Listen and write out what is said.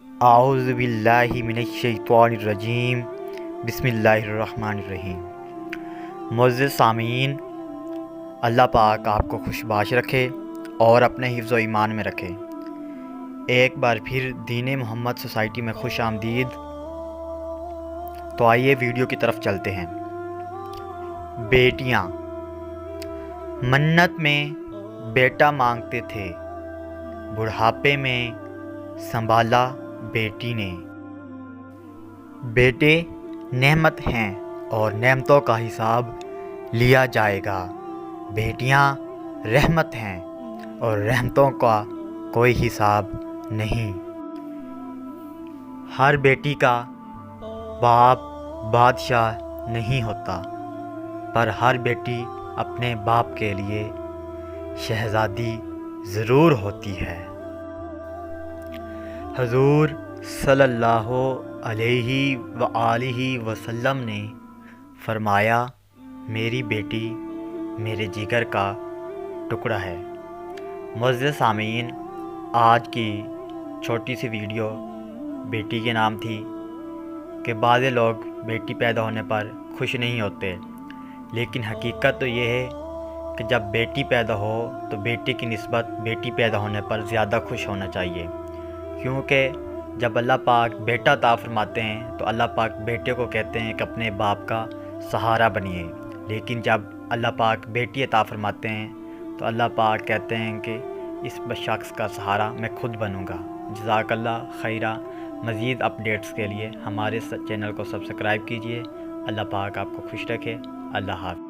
اعوذ باللہ من الشیطان الرجیم بسم اللہ الرحمن الرحیم۔ معزز سامعین، اللہ پاک آپ کو خوش باش رکھے اور اپنے حفظ و ایمان میں رکھے۔ ایک بار پھر دین محمد سوسائٹی میں خوش آمدید۔ تو آئیے ویڈیو کی طرف چلتے ہیں۔ بیٹیاں منت میں بیٹا مانگتے تھے، بڑھاپے میں سنبھالا بیٹی نے۔ بیٹے نعمت ہیں اور نعمتوں کا حساب لیا جائے گا۔ بیٹیاں رحمت ہیں اور رحمتوں کا کوئی حساب نہیں۔ ہر بیٹی کا باپ بادشاہ نہیں ہوتا، پر ہر بیٹی اپنے باپ کے لیے شہزادی ضرور ہوتی ہے۔ حضور صلی اللہ علیہ وآلہ وسلم نے فرمایا، میری بیٹی میرے جگر کا ٹکڑا ہے۔ معزز سامعین، آج کی چھوٹی سی ویڈیو بیٹی کے نام تھی کہ بعض لوگ بیٹی پیدا ہونے پر خوش نہیں ہوتے، لیکن حقیقت تو یہ ہے کہ جب بیٹی پیدا ہو تو بیٹی کی نسبت بیٹی پیدا ہونے پر زیادہ خوش ہونا چاہیے، کیونکہ جب اللہ پاک بیٹا عطا فرماتے ہیں تو اللہ پاک بیٹے کو کہتے ہیں کہ اپنے باپ کا سہارا بنیے، لیکن جب اللہ پاک بیٹی عطا فرماتے ہیں تو اللہ پاک کہتے ہیں کہ اس شخص کا سہارا میں خود بنوں گا۔ جزاک اللہ خیرہ۔ مزید اپڈیٹس کے لیے ہمارے چینل کو سبسکرائب کیجیے۔ اللہ پاک آپ کو خوش رکھے۔ اللہ حافظ۔